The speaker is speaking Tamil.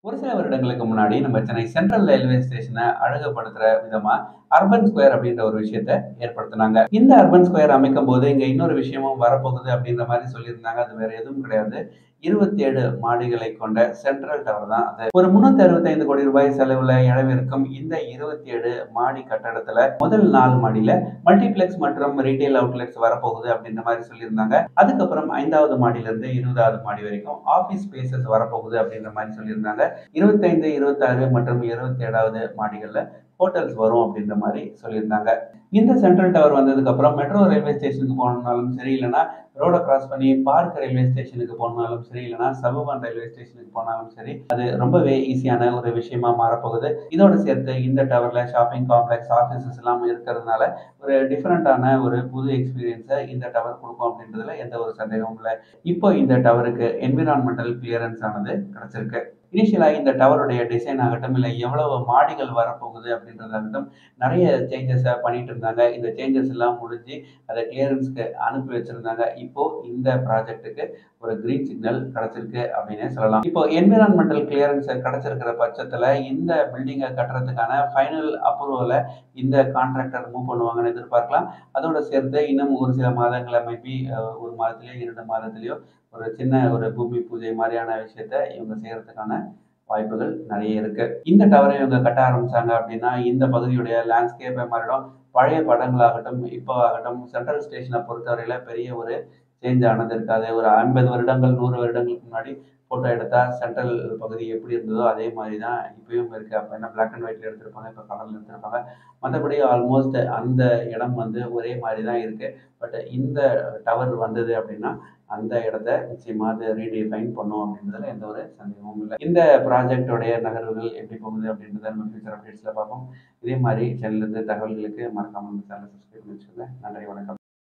ஒரு சில வருடங்களுக்கு முன்னாடி நம்ம சென்னை சென்ட்ரல் ரயில்வே ஸ்டேஷன அழகுபடுத்துற விதமா அர்பன் ஸ்கொயர் அப்படின்ற ஒரு விஷயத்த ஏற்படுத்துனாங்க. இந்த அர்பன் ஸ்கொயர் அமைக்கும்போது இங்க இன்னொரு விஷயமும் வரப்போகுது அப்படின்ற மாரி சொல்லியிருந்தாங்க. அது வேற எதுவும் கிடையாது. 27 மாடிகளை கொண்ட சென்ட்ரல் டவர் தான் அது. ஒரு ரூ. 365,00,00,000 செலவுல எழவிருக்கும் இந்த 27 மாடி கட்டடத்துல முதல் 4 மாடியில மல்டிப்ளெக்ஸ் மற்றும் ரீட்டெயில் அவுட்லெட்ஸ் வரப்போகுது அப்படின்ற மாரி சொல்லியிருந்தாங்க. அதுக்கப்புறம் 5வது மாடியிலிருந்து 20வது மாடி வரைக்கும் ஆஃபீஸ் ஸ்பேஸஸ் வரப்போகுது அப்படின்ற மாரி சொல்லியிருந்தாங்க. 25, 26 மற்றும் 27வது மாடிகள்ல ஹோட்டல்ஸ் வரும் அப்படின்ற மாரி சொல்லியிருந்தாங்க. இந்த சென்ட்ரல் டவர் வந்ததுக்கு அப்புறம் மெட்ரோ ரயில்வே ஸ்டேஷனுக்கு போகணும்னாலும் சரி, இல்லன்னா ரோட கிராஸ் பண்ணி பார்க் ரயில்வே ஸ்டேஷனுக்கு போகணும்னாலும் சரி, இல்லன்னா சபர்பன் ரயில்வே ஸ்டேஷனுக்கு போனாலும் சரி, அது ரொம்பவே ஈஸியான ஒரு விஷயமா மாறப்போகுது. இதோட சேர்த்து இந்த டவர்ல ஷாப்பிங் காம்ப்ளெக்ஸ், ஆஃபீஸஸ் எல்லாம் இருக்கிறதுனால ஒரு டிஃபரண்டான ஒரு புது எக்ஸ்பீரியன்ஸ இந்த டவர் குடுக்கும் அப்படின்றதுல எந்த ஒரு சந்தேகமும் இல்ல. இப்போ இந்த டவருக்கு என்விரான்மென்டல் கிளியரன்ஸ் ஆனது கிடைச்சிருக்கு. இனிஷியலா இந்த டவருடைய டிசைன் ஆகட்டும், இல்ல எவ்வளவு மாடிகள் வரப்போகுது அப்படின்றதாகட்டும், நெறைய சேஞ்சஸ பண்ணிட்டு இருந்தாங்க. இந்த சேஞ்சஸ் எல்லாம் முடிஞ்சு அத கிளியரன்ஸ்க்கு அனுப்பி வச்சிருந்தாங்க. இப்போ இந்த ப்ராஜெக்ட்க்கு ஒரு கிரீன் சிக்னல் கிடைச்சிருக்கு அப்படின்னே சொல்லலாம். இப்போ என்விரான்மென்டல் கிளியரன்ஸ் கிடைச்சிருக்கிற பட்சத்துல இந்த பில்டிங்க கட்டுறதுக்கான ஃபைனல் அப்ரூவல இந்த கான்ட்ராக்டர் மூவ் பண்ணுவாங்கன்னு எதிர்பார்க்கலாம். அதோட சேர்த்து இன்னும் ஒரு சில மாதங்கள்ல மேபி 1 மாதத்திலயோ, 2 மாதத்திலயோ ஒரு சின்ன ஒரு பூமி பூஜை மாரியான விஷயத்த இவங்க செய்யறதுக்கான வாய்ப்புகள் நெறைய இருக்கு. இந்த டவர இவங்க கட்ட ஆரம்பிச்சாங்க அப்படின்னா, இந்த பகுதியுடைய லேண்ட்ஸ்கேப்பே மாறிடும். பழைய படங்களாகட்டும், இப்போ ஆகட்டும் சென்ட்ரல் ஸ்டேஷன பொறுத்தவரையில பெரிய ஒரு சேஞ்ச் ஆனது இருக்காது. ஒரு 50 வருடங்கள், 100 வருடங்களுக்கு முன்னாடி ஃபோட்டோ எடுத்தா சென்ட்ரல் பகுதி எப்படி இருந்ததோ, அதே மாரி தான் இப்பயும் இருக்கு. அப்ப என்ன பிளாக் அண்ட் ஒயிட்ல எடுத்திருப்பாங்க. இப்ப கலர்ல எடுத்திருப்பாங்க. மத்தபடி ஆல்மோஸ்ட் அந்த இடம் வந்து ஒரே மாரி தான் இருக்கு. பட் இந்த டவர் வந்தது அப்படின்னா, அந்த இடத்த நிச்சயமா அது ரீடிஃபைன் பண்ணும் அப்படின்றதுல எந்த ஒரு சந்தேகமும் இல்ல. இந்த ப்ராஜெக்ட்டோடைய நகர்வுகள் எப்படி போகுது அப்படின்றத நம்ம ஃபியூச்சர் அப்டேட்ஸ்ல பார்ப்போம். இதே மாரி சேனல்ல இருந்து தகவல்களுக்கு மறக்காம நம்ம சேனல சப்ஸ்கிரைப் பண்ணி வச்சுக்கோங்க. நன்றி, வணக்கம்.